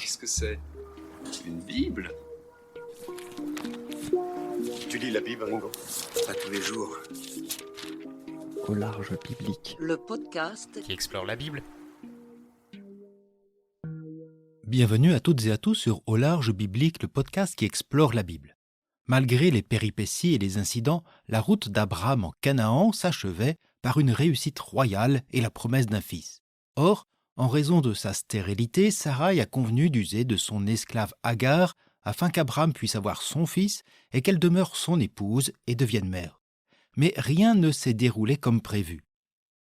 Qu'est-ce que c'est? Une Bible? Tu lis la Bible, Ringo? Pas tous les jours. Au large biblique. Le podcast qui explore la Bible. Bienvenue à toutes et à tous sur Au large biblique, le podcast qui explore la Bible. Malgré les péripéties et les incidents, la route d'Abraham en Canaan s'achevait par une réussite royale et la promesse d'un fils. Or, en raison de sa stérilité, Sarai a convenu d'user de son esclave Agar afin qu'Abraham puisse avoir son fils et qu'elle demeure son épouse et devienne mère. Mais rien ne s'est déroulé comme prévu.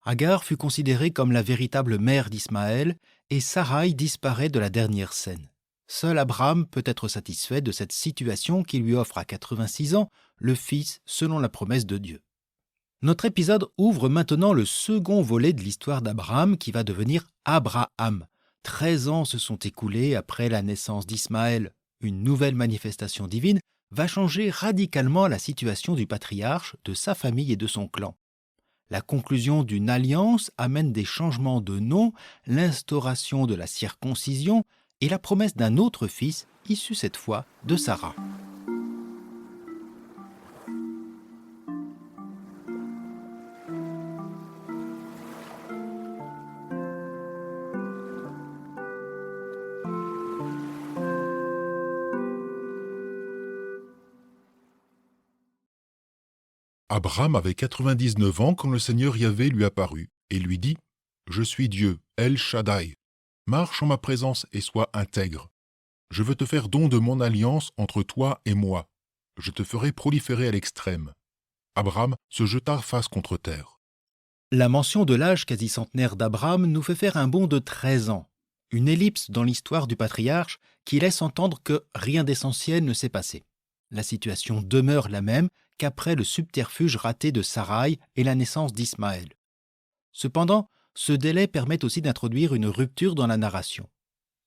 Agar fut considérée comme la véritable mère d'Ismaël et Sarai disparaît de la dernière scène. Seul Abraham peut être satisfait de cette situation qui lui offre à 86 ans le fils selon la promesse de Dieu. Notre épisode ouvre maintenant le second volet de l'histoire d'Abraham qui va devenir Abraham. 13 ans se sont écoulés après la naissance d'Ismaël. Une nouvelle manifestation divine va changer radicalement la situation du patriarche, de sa famille et de son clan. La conclusion d'une alliance amène des changements de nom, l'instauration de la circoncision et la promesse d'un autre fils, issu cette fois de Sarah. Abraham avait 99 ans quand le Seigneur Yahvé lui apparut et lui dit « Je suis Dieu, El Shaddai. Marche en ma présence et sois intègre. Je veux te faire don de mon alliance entre toi et moi. Je te ferai proliférer à l'extrême. » Abraham se jeta face contre terre. La mention de l'âge quasi-centenaire d'Abraham nous fait faire un bond de 13 ans, une ellipse dans l'histoire du patriarche qui laisse entendre que rien d'essentiel ne s'est passé. La situation demeure la même qu'après le subterfuge raté de Sarai et la naissance d'Ismaël. Cependant, ce délai permet aussi d'introduire une rupture dans la narration.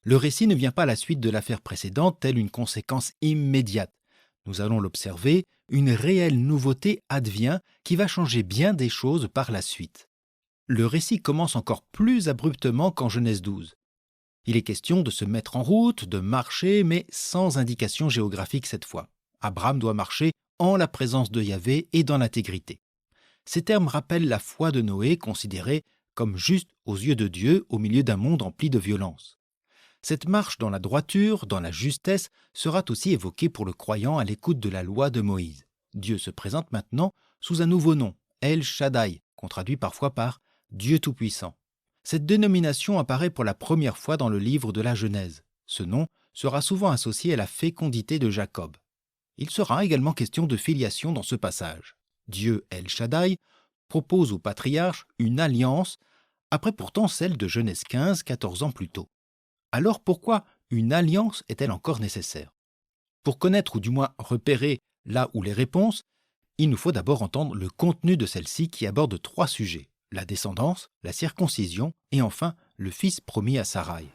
Le récit ne vient pas à la suite de l'affaire précédente, telle une conséquence immédiate. Nous allons l'observer, une réelle nouveauté advient qui va changer bien des choses par la suite. Le récit commence encore plus abruptement qu'en Genèse 12. Il est question de se mettre en route, de marcher, mais sans indication géographique cette fois. Abraham doit marcher en la présence de Yahvé et dans l'intégrité. Ces termes rappellent la foi de Noé, considérée comme juste aux yeux de Dieu au milieu d'un monde empli de violence. Cette marche dans la droiture, dans la justesse, sera aussi évoquée pour le croyant à l'écoute de la loi de Moïse. Dieu se présente maintenant sous un nouveau nom, El Shaddai, qu'on traduit parfois par Dieu Tout-Puissant. Cette dénomination apparaît pour la première fois dans le livre de la Genèse. Ce nom sera souvent associé à la fécondité de Jacob. Il sera également question de filiation dans ce passage. Dieu El Shaddai propose au patriarche une alliance, après pourtant celle de Genèse 15, 14 ans plus tôt. Alors pourquoi une alliance est-elle encore nécessaire? Pour connaître ou du moins repérer là où les réponses, il nous faut d'abord entendre le contenu de celle-ci qui aborde 3 sujets, la descendance, la circoncision et enfin le fils promis à Sarai.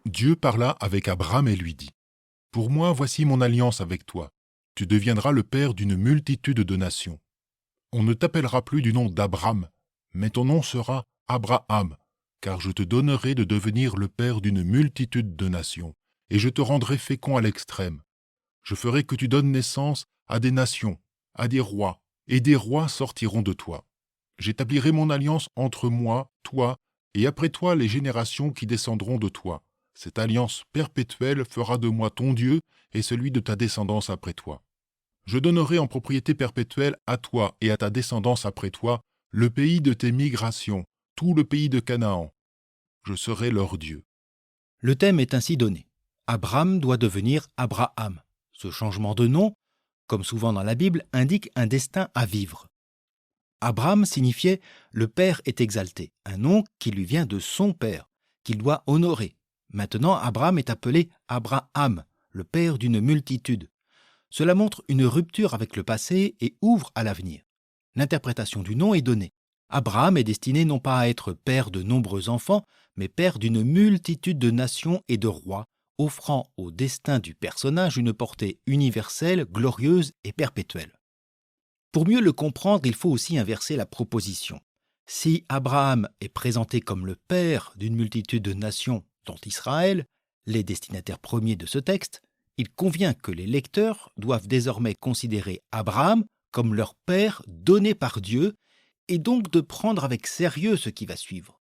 Dieu parla avec Abraham et lui dit « Pour moi, voici mon alliance avec toi. Tu deviendras le père d'une multitude de nations. On ne t'appellera plus du nom d'Abram, mais ton nom sera Abraham, car je te donnerai de devenir le père d'une multitude de nations, et je te rendrai fécond à l'extrême. Je ferai que tu donnes naissance à des nations, à des rois, et des rois sortiront de toi. J'établirai mon alliance entre moi, toi, et après toi les générations qui descendront de toi. Cette alliance perpétuelle fera de moi ton Dieu et celui de ta descendance après toi. Je donnerai en propriété perpétuelle à toi et à ta descendance après toi le pays de tes migrations, tout le pays de Canaan. Je serai leur Dieu. » Le thème est ainsi donné. Abraham doit devenir Abraham. Ce changement de nom, comme souvent dans la Bible, indique un destin à vivre. Abraham signifiait « le Père est exalté », un nom qui lui vient de son Père, qu'il doit honorer. Maintenant, Abraham est appelé Abraham, le père d'une multitude. Cela montre une rupture avec le passé et ouvre à l'avenir. L'interprétation du nom est donnée. Abraham est destiné non pas à être père de nombreux enfants, mais père d'une multitude de nations et de rois, offrant au destin du personnage une portée universelle, glorieuse et perpétuelle. Pour mieux le comprendre, il faut aussi inverser la proposition. Si Abraham est présenté comme le père d'une multitude de nations, dont Israël, les destinataires premiers de ce texte, il convient que les lecteurs doivent désormais considérer Abraham comme leur père donné par Dieu, et donc de prendre avec sérieux ce qui va suivre.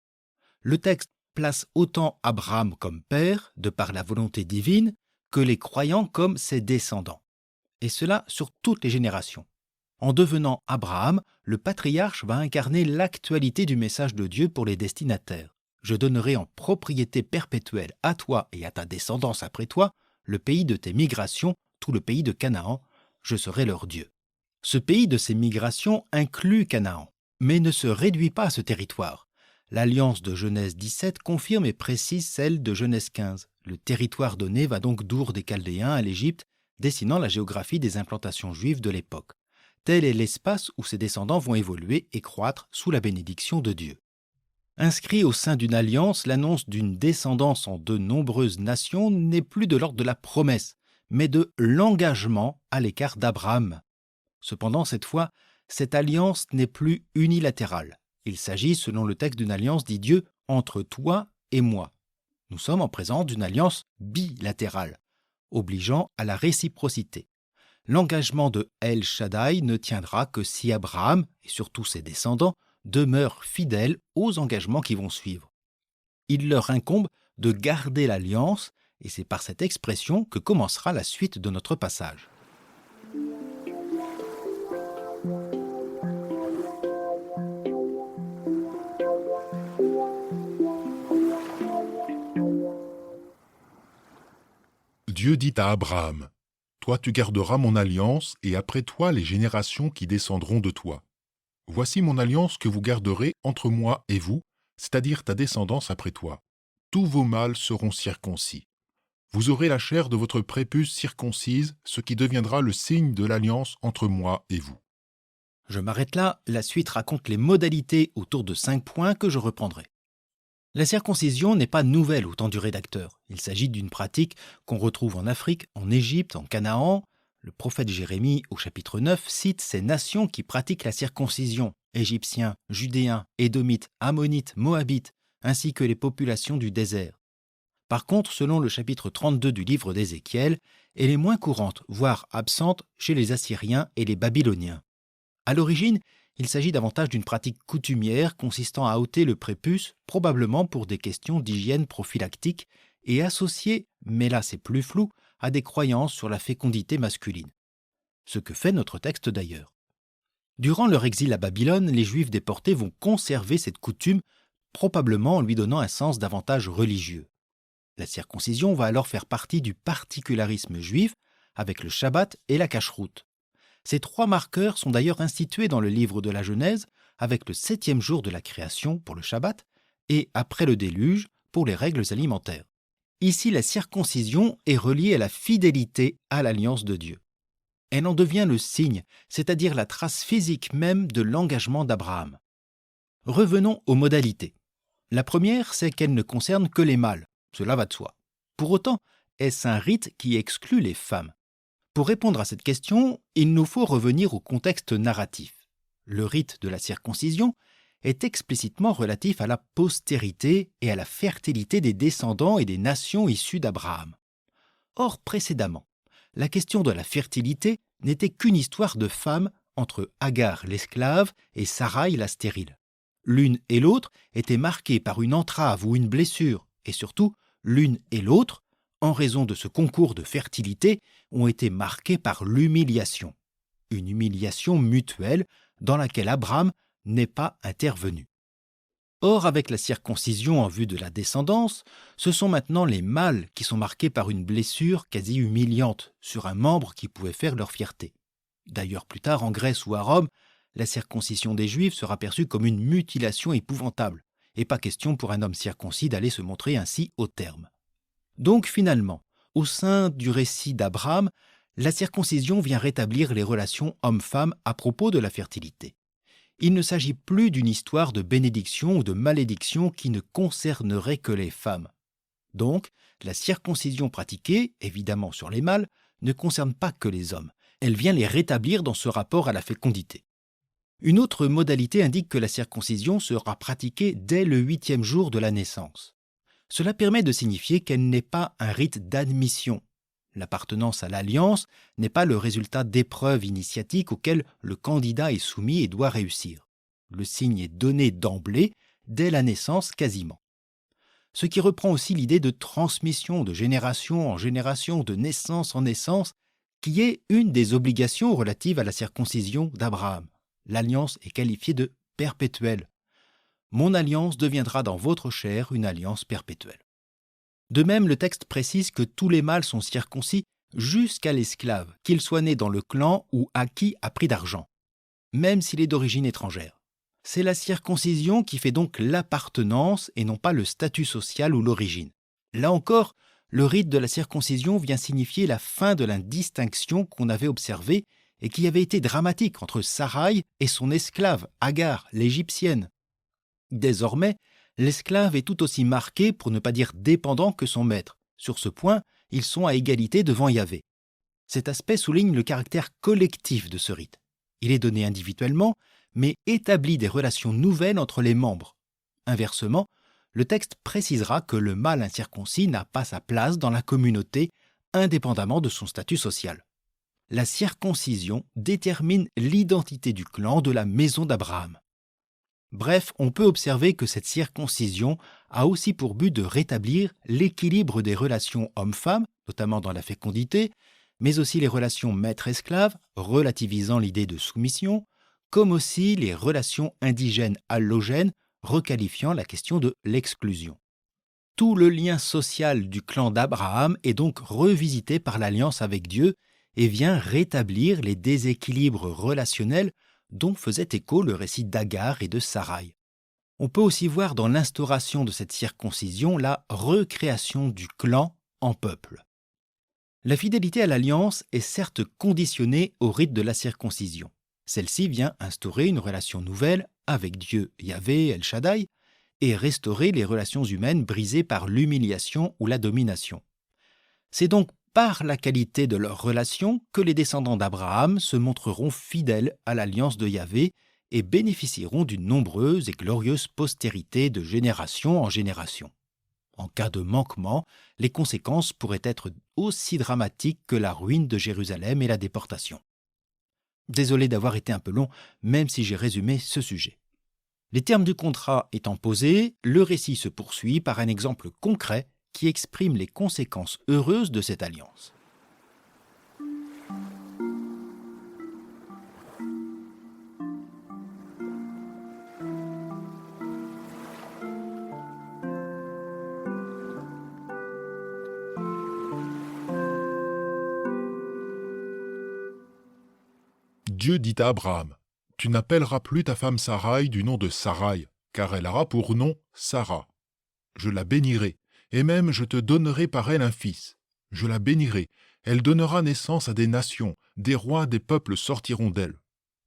Le texte place autant Abraham comme père, de par la volonté divine, que les croyants comme ses descendants. Et cela sur toutes les générations. En devenant Abraham, le patriarche va incarner l'actualité du message de Dieu pour les destinataires. Je donnerai en propriété perpétuelle à toi et à ta descendance après toi le pays de tes migrations, tout le pays de Canaan, je serai leur Dieu. Ce pays de ces migrations inclut Canaan, mais ne se réduit pas à ce territoire. L'alliance de Genèse 17 confirme et précise celle de Genèse 15. Le territoire donné va donc d'Our des Chaldéens à l'Égypte, dessinant la géographie des implantations juives de l'époque. Tel est l'espace où ses descendants vont évoluer et croître sous la bénédiction de Dieu. Inscrit au sein d'une alliance, l'annonce d'une descendance en de nombreuses nations n'est plus de l'ordre de la promesse, mais de l'engagement à l'écart d'Abraham. Cependant, cette fois, cette alliance n'est plus unilatérale. Il s'agit, selon le texte, d'une alliance, dit Dieu, entre toi et moi. Nous sommes en présence d'une alliance bilatérale, obligeant à la réciprocité. L'engagement de El Shaddai ne tiendra que si Abraham, et surtout ses descendants, demeurent fidèles aux engagements qui vont suivre. Il leur incombe de garder l'alliance, et c'est par cette expression que commencera la suite de notre passage. Dieu dit à Abraham, « Toi tu garderas mon alliance, et après toi les générations qui descendront de toi. Voici mon alliance que vous garderez entre moi et vous, c'est-à-dire ta descendance après toi. Tous vos mâles seront circoncis. Vous aurez la chair de votre prépuce circoncise, ce qui deviendra le signe de l'alliance entre moi et vous. » Je m'arrête là, la suite raconte les modalités autour de 5 points que je reprendrai. La circoncision n'est pas nouvelle au temps du rédacteur. Il s'agit d'une pratique qu'on retrouve en Afrique, en Égypte, en Canaan. Le prophète Jérémie, au chapitre 9, cite ces nations qui pratiquent la circoncision, Égyptiens, Judéens, Édomites, Ammonites, Moabites, ainsi que les populations du désert. Par contre, selon le chapitre 32 du livre d'Ézéchiel, elle est moins courante, voire absente chez les Assyriens et les Babyloniens. À l'origine, il s'agit davantage d'une pratique coutumière consistant à ôter le prépuce, probablement pour des questions d'hygiène prophylactique, et associée, mais là c'est plus flou, à des croyances sur la fécondité masculine. Ce que fait notre texte d'ailleurs. Durant leur exil à Babylone, les Juifs déportés vont conserver cette coutume, probablement en lui donnant un sens davantage religieux. La circoncision va alors faire partie du particularisme juif, avec le Shabbat et la cacheroute. Ces 3 marqueurs sont d'ailleurs institués dans le livre de la Genèse, avec le 7e jour de la création pour le Shabbat, et après le déluge pour les règles alimentaires. Ici, la circoncision est reliée à la fidélité à l'alliance de Dieu. Elle en devient le signe, c'est-à-dire la trace physique même de l'engagement d'Abraham. Revenons aux modalités. La première, c'est qu'elle ne concerne que les mâles, cela va de soi. Pour autant, est-ce un rite qui exclut les femmes ? Pour répondre à cette question, il nous faut revenir au contexte narratif. Le rite de la circoncision est explicitement relatif à la postérité et à la fertilité des descendants et des nations issues d'Abraham. Or, précédemment, la question de la fertilité n'était qu'une histoire de femmes entre Agar l'esclave et Saraï la stérile. L'une et l'autre étaient marquées par une entrave ou une blessure, et surtout, l'une et l'autre, en raison de ce concours de fertilité, ont été marquées par l'humiliation. Une humiliation mutuelle dans laquelle Abraham n'est pas intervenu. Or, avec la circoncision en vue de la descendance, ce sont maintenant les mâles qui sont marqués par une blessure quasi humiliante sur un membre qui pouvait faire leur fierté. D'ailleurs, plus tard, en Grèce ou à Rome, la circoncision des Juifs sera perçue comme une mutilation épouvantable, et pas question pour un homme circoncis d'aller se montrer ainsi au terme. Donc finalement, au sein du récit d'Abraham, la circoncision vient rétablir les relations homme-femme à propos de la fertilité. il ne s'agit plus d'une histoire de bénédiction ou de malédiction qui ne concernerait que les femmes. Donc, la circoncision pratiquée, évidemment sur les mâles, ne concerne pas que les hommes. Elle vient les rétablir dans ce rapport à la fécondité. Une autre modalité indique que la circoncision sera pratiquée dès le 8e jour de la naissance. Cela permet de signifier qu'elle n'est pas un rite d'admission. L'appartenance à l'alliance n'est pas le résultat d'épreuves initiatiques auxquelles le candidat est soumis et doit réussir. Le signe est donné d'emblée, dès la naissance quasiment. Ce qui reprend aussi l'idée de transmission de génération en génération, de naissance en naissance, qui est une des obligations relatives à la circoncision d'Abraham. L'alliance est qualifiée de perpétuelle. Mon alliance deviendra dans votre chair une alliance perpétuelle. De même, le texte précise que tous les mâles sont circoncis jusqu'à l'esclave, qu'il soit né dans le clan ou acquis à prix d'argent, même s'il est d'origine étrangère. C'est la circoncision qui fait donc l'appartenance et non pas le statut social ou l'origine. Là encore, le rite de la circoncision vient signifier la fin de la distinction qu'on avait observée et qui avait été dramatique entre Saraï et son esclave, Agar, l'Égyptienne. Désormais, l'esclave est tout aussi marqué, pour ne pas dire dépendant, que son maître. Sur ce point, ils sont à égalité devant Yahvé. Cet aspect souligne le caractère collectif de ce rite. Il est donné individuellement, mais établit des relations nouvelles entre les membres. Inversement, le texte précisera que le mâle incirconcis n'a pas sa place dans la communauté, indépendamment de son statut social. La circoncision détermine l'identité du clan de la maison d'Abraham. Bref, on peut observer que cette circoncision a aussi pour but de rétablir l'équilibre des relations hommes-femmes, notamment dans la fécondité, mais aussi les relations maître-esclave, relativisant l'idée de soumission, comme aussi les relations indigènes allogènes, requalifiant la question de l'exclusion. Tout le lien social du clan d'Abraham est donc revisité par l'alliance avec Dieu et vient rétablir les déséquilibres relationnels dont faisait écho le récit d'Agar et de Saraï. On peut aussi voir dans l'instauration de cette circoncision la recréation du clan en peuple. La fidélité à l'alliance est certes conditionnée au rite de la circoncision. Celle-ci vient instaurer une relation nouvelle avec Dieu, Yahvé, El Shaddai, et restaurer les relations humaines brisées par l'humiliation ou la domination. C'est donc par la qualité de leur relation que les descendants d'Abraham se montreront fidèles à l'alliance de Yahvé et bénéficieront d'une nombreuse et glorieuse postérité de génération en génération. En cas de manquement, les conséquences pourraient être aussi dramatiques que la ruine de Jérusalem et la déportation. Désolé d'avoir été un peu long, même si j'ai résumé ce sujet. Les termes du contrat étant posés, le récit se poursuit par un exemple concret qui exprime les conséquences heureuses de cette alliance. Dieu dit à Abraham, « Tu n'appelleras plus ta femme Saraï du nom de Saraï, car elle aura pour nom Sarah. Je la bénirai, et même je te donnerai par elle un fils. Je la bénirai, elle donnera naissance à des nations, des rois des peuples sortiront d'elle. »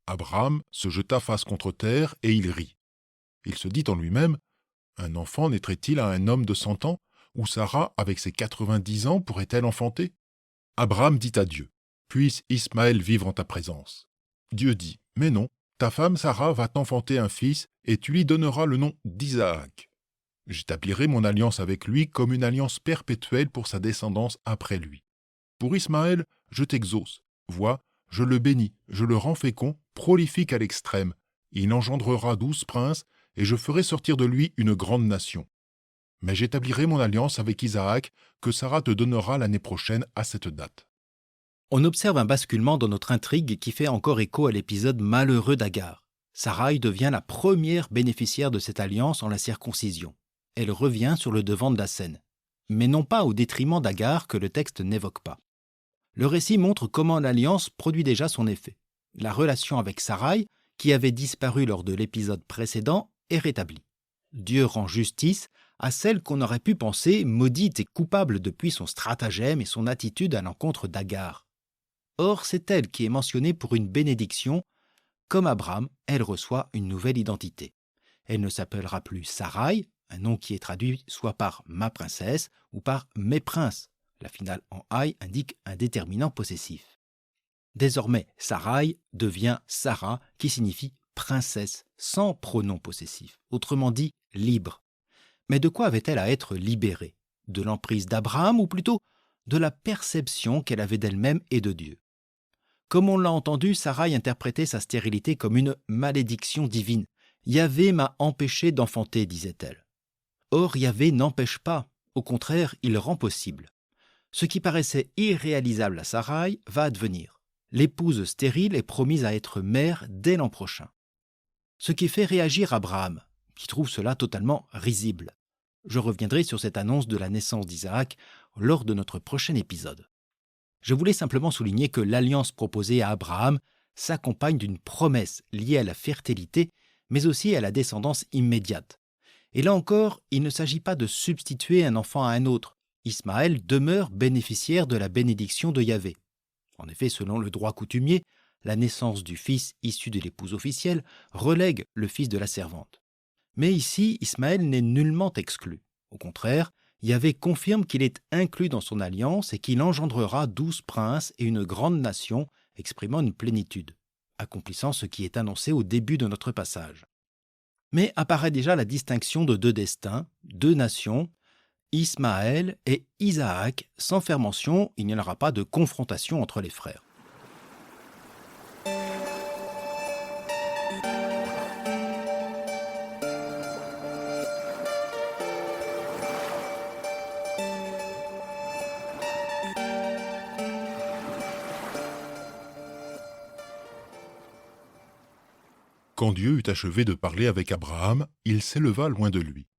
Abraham se jeta face contre terre, et il rit. Il se dit en lui-même, « Un enfant naîtrait-il à un homme de 100 ans, ou Sarah, avec ses 90 ans, pourrait-elle enfanter ?» Abraham dit à Dieu, « Puisse Ismaël vivre en ta présence. » Dieu dit, « Mais non, ta femme Sarah va t'enfanter un fils, et tu lui donneras le nom d'Isaac. J'établirai mon alliance avec lui comme une alliance perpétuelle pour sa descendance après lui. Pour Ismaël, je t'exauce. Vois, je le bénis, je le rends fécond, prolifique à l'extrême. Il engendrera 12 princes, et je ferai sortir de lui une grande nation. Mais j'établirai mon alliance avec Isaac, que Sarah te donnera l'année prochaine à cette date. » On observe un basculement dans notre intrigue qui fait encore écho à l'épisode malheureux d'Agar. Saraï devient la première bénéficiaire de cette alliance en la circoncision. Elle revient sur le devant de la scène, mais non pas au détriment d'Agar que le texte n'évoque pas. Le récit montre comment l'alliance produit déjà son effet. La relation avec Saraï, qui avait disparu lors de l'épisode précédent, est rétablie. Dieu rend justice à celle qu'on aurait pu penser maudite et coupable depuis son stratagème et son attitude à l'encontre d'Agar. Or, c'est elle qui est mentionnée pour une bénédiction, comme Abraham, elle reçoit une nouvelle identité. Elle ne s'appellera plus Sarai, un nom qui est traduit soit par ma princesse ou par mes princes. La finale en aï indique un déterminant possessif. Désormais, Sarai devient Sarah, qui signifie princesse, sans pronom possessif, autrement dit libre. Mais de quoi avait-elle à être libérée? De l'emprise d'Abraham ou plutôt de la perception qu'elle avait d'elle-même et de Dieu? Comme on l'a entendu, Sarai interprétait sa stérilité comme une malédiction divine. Yahvé m'a empêché d'enfanter, disait-elle. Or, Yahvé n'empêche pas, au contraire, il rend possible. Ce qui paraissait irréalisable à Sarai va advenir. L'épouse stérile est promise à être mère dès l'an prochain. Ce qui fait réagir Abraham, qui trouve cela totalement risible. Je reviendrai sur cette annonce de la naissance d'Isaac lors de notre prochain épisode. Je voulais simplement souligner que l'alliance proposée à Abraham s'accompagne d'une promesse liée à la fertilité, mais aussi à la descendance immédiate. Et là encore, il ne s'agit pas de substituer un enfant à un autre. Ismaël demeure bénéficiaire de la bénédiction de Yahvé. En effet, selon le droit coutumier, la naissance du fils issu de l'épouse officielle relègue le fils de la servante. Mais ici, Ismaël n'est nullement exclu. Au contraire, Yahvé confirme qu'il est inclus dans son alliance et qu'il engendrera 12 princes et une grande nation, exprimant une plénitude, accomplissant ce qui est annoncé au début de notre passage. Mais apparaît déjà la distinction de deux destins, deux nations, Ismaël et Isaac. Sans faire mention, il n'y en aura pas de confrontation entre les frères. Quand Dieu eut achevé de parler avec Abraham, il s'éleva loin de lui.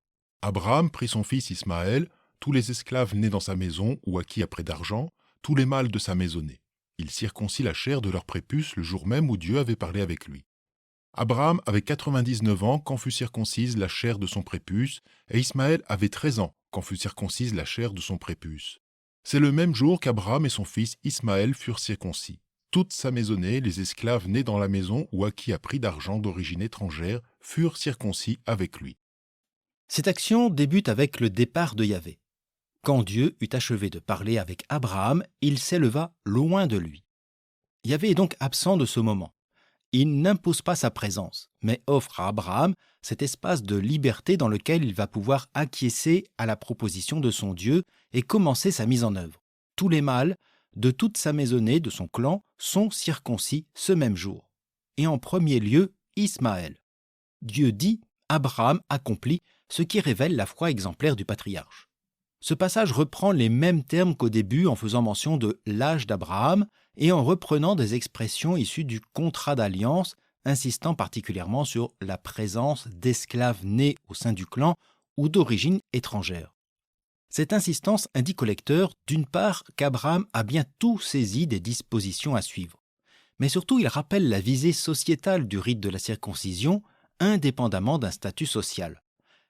Abraham prit son fils Ismaël, tous les esclaves nés dans sa maison ou acquis à prix d'argent, tous les mâles de sa maisonnée. Il circoncit la chair de leur prépuce le jour même où Dieu avait parlé avec lui. Abraham avait 99 ans quand fut circoncise la chair de son prépuce, et Ismaël avait 13 ans quand fut circoncise la chair de son prépuce. C'est le même jour qu'Abraham et son fils Ismaël furent circoncis. Toute sa maisonnée, les esclaves nés dans la maison ou acquis à prix d'argent d'origine étrangère, furent circoncis avec lui. Cette action débute avec le départ de Yahvé. Quand Dieu eut achevé de parler avec Abraham, il s'éleva loin de lui. Yahvé est donc absent de ce moment. Il n'impose pas sa présence, mais offre à Abraham cet espace de liberté dans lequel il va pouvoir acquiescer à la proposition de son Dieu et commencer sa mise en œuvre. Tous les mâles de toute sa maisonnée, de son clan, sont circoncis ce même jour. Et en premier lieu, Ismaël. Dieu dit, Abraham accomplit, ce qui révèle la foi exemplaire du patriarche. Ce passage reprend les mêmes termes qu'au début en faisant mention de l'âge d'Abraham et en reprenant des expressions issues du contrat d'alliance, insistant particulièrement sur la présence d'esclaves nés au sein du clan ou d'origine étrangère. Cette insistance indique au lecteur, d'une part, qu'Abraham a bien tout saisi des dispositions à suivre, mais surtout il rappelle la visée sociétale du rite de la circoncision, indépendamment d'un statut social.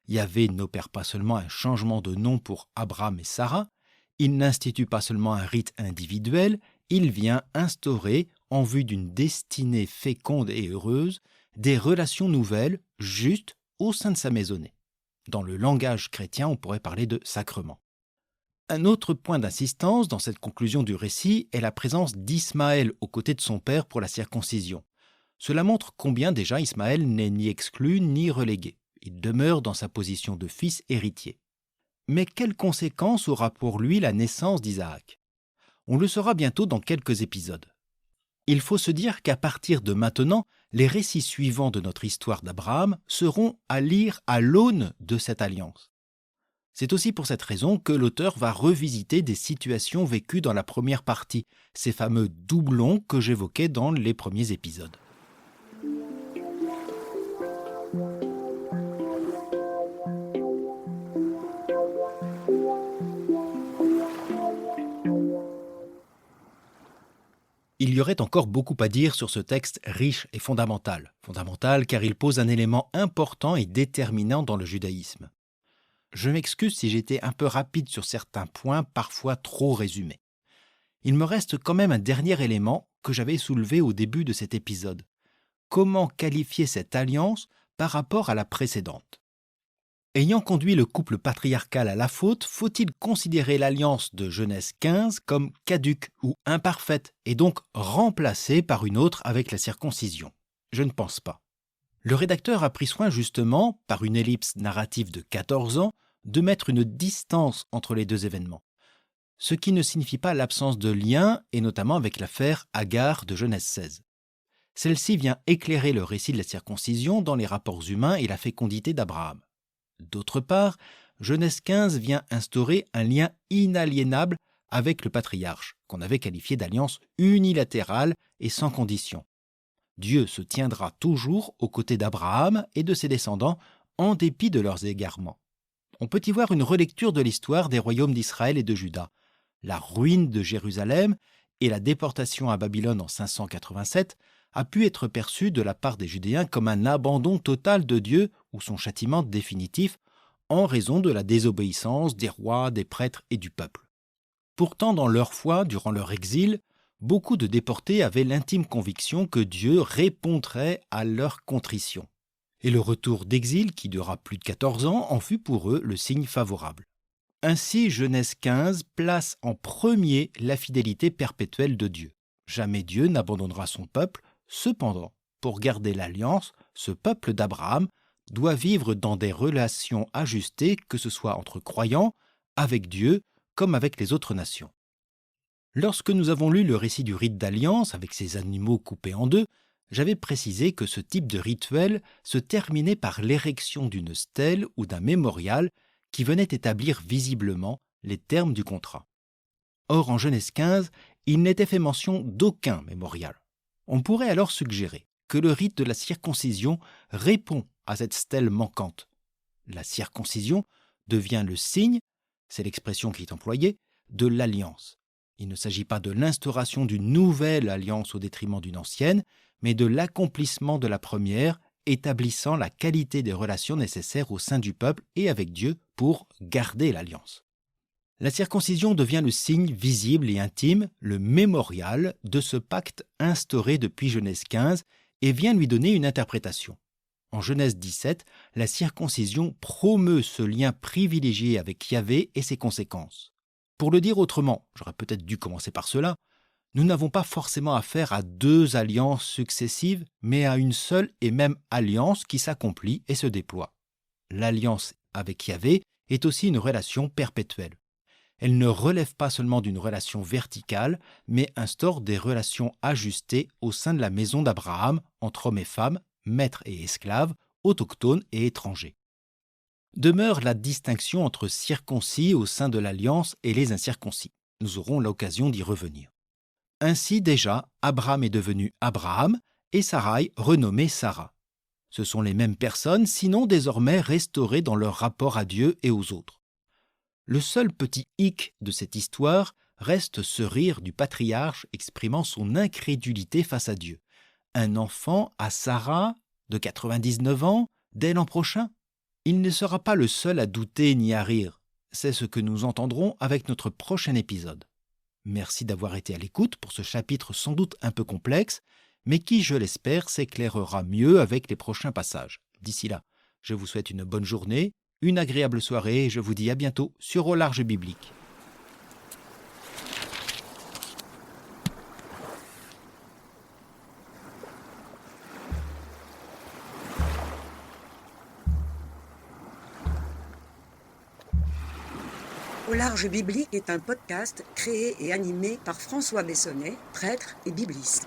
Yahvé n'opère pas seulement un changement de nom pour Abraham et Sarah, il n'institue pas seulement un rite individuel, il vient instaurer, en vue d'une destinée féconde et heureuse, des relations nouvelles, justes, au sein de sa maisonnée. Dans le langage chrétien, on pourrait parler de sacrement. Un autre point d'insistance dans cette conclusion du récit est la présence d'Ismaël aux côtés de son père pour la circoncision. Cela montre combien déjà Ismaël n'est ni exclu ni relégué. Il demeure dans sa position de fils héritier. Mais quelles conséquences aura pour lui la naissance d'Isaac? On le saura bientôt dans quelques épisodes. Il faut se dire qu'à partir de maintenant, les récits suivants de notre histoire d'Abraham seront à lire à l'aune de cette alliance. C'est aussi pour cette raison que l'auteur va revisiter des situations vécues dans la première partie, ces fameux doublons que j'évoquais dans les premiers épisodes. Il y aurait encore beaucoup à dire sur ce texte riche et fondamental. Fondamental car il pose un élément important et déterminant dans le judaïsme. Je m'excuse si j'étais un peu rapide sur certains points, parfois trop résumés. Il me reste quand même un dernier élément que j'avais soulevé au début de cet épisode. comment qualifier cette alliance par rapport à la précédente. Ayant conduit le couple patriarcal à la faute, faut-il considérer l'alliance de Genèse 15 comme caduque ou imparfaite et donc remplacée par une autre avec la circoncision? Je ne pense pas. Le rédacteur a pris soin justement, par une ellipse narrative de 14 ans, de mettre une distance entre les deux événements. Ce qui ne signifie pas l'absence de lien, et notamment avec l'affaire Agar de Genèse 16. Celle-ci vient éclairer le récit de la circoncision dans les rapports humains et la fécondité d'Abraham. D'autre part, Genèse 15 vient instaurer un lien inaliénable avec le patriarche, qu'on avait qualifié d'alliance unilatérale et sans condition. Dieu se tiendra toujours aux côtés d'Abraham et de ses descendants, en dépit de leurs égarements. On peut y voir une relecture de l'histoire des royaumes d'Israël et de Juda. La ruine de Jérusalem et la déportation à Babylone en 587 a pu être perçue de la part des Judéens comme un abandon total de Dieu ou son châtiment définitif en raison de la désobéissance des rois, des prêtres et du peuple. Pourtant, dans leur foi, durant leur exil, beaucoup de déportés avaient l'intime conviction que Dieu répondrait à leur contrition. Et le retour d'exil, qui dura plus de 14 ans, en fut pour eux le signe favorable. Ainsi, Genèse 15 place en premier la fidélité perpétuelle de Dieu. Jamais Dieu n'abandonnera son peuple. Cependant, pour garder l'alliance, ce peuple d'Abraham doit vivre dans des relations ajustées, que ce soit entre croyants, avec Dieu, comme avec les autres nations. Lorsque nous avons lu le récit du rite d'alliance, avec ces animaux coupés en deux, j'avais précisé que ce type de rituel se terminait par l'érection d'une stèle ou d'un mémorial qui venait établir visiblement les termes du contrat. Or, en Genèse 15, il n'était fait mention d'aucun mémorial. On pourrait alors suggérer que le rite de la circoncision répond à cette stèle manquante. La circoncision devient le signe, c'est l'expression qui est employée, de l'alliance. Il ne s'agit pas de l'instauration d'une nouvelle alliance au détriment d'une ancienne, mais de l'accomplissement de la première, établissant la qualité des relations nécessaires au sein du peuple et avec Dieu pour garder l'alliance. La circoncision devient le signe visible et intime, le mémorial de ce pacte instauré depuis Genèse 15 et vient lui donner une interprétation. En Genèse 17, la circoncision promeut ce lien privilégié avec Yahvé et ses conséquences. Pour le dire autrement, j'aurais peut-être dû commencer par cela, nous n'avons pas forcément affaire à deux alliances successives, mais à une seule et même alliance qui s'accomplit et se déploie. L'alliance avec Yahvé est aussi une relation perpétuelle. Elle ne relève pas seulement d'une relation verticale, mais instaure des relations ajustées au sein de la maison d'Abraham, entre hommes et femmes, maîtres et esclaves, autochtones et étrangers. Demeure la distinction entre circoncis au sein de l'alliance et les incirconcis. Nous aurons l'occasion d'y revenir. Ainsi déjà, Abraham est devenu Abraham et Sarai renommée Sarah. Ce sont les mêmes personnes, sinon désormais restaurées dans leur rapport à Dieu et aux autres. Le seul petit hic de cette histoire reste ce rire du patriarche exprimant son incrédulité face à Dieu. Un enfant à Sarah, de 99 ans, dès l'an prochain? Il ne sera pas le seul à douter ni à rire. C'est ce que nous entendrons avec notre prochain épisode. Merci d'avoir été à l'écoute pour ce chapitre sans doute un peu complexe, mais qui, je l'espère, s'éclairera mieux avec les prochains passages. D'ici là, je vous souhaite une bonne journée, une agréable soirée et je vous dis à bientôt sur Au Large Biblique. Au Large Biblique est un podcast créé et animé par François Bessonnet, prêtre et bibliste.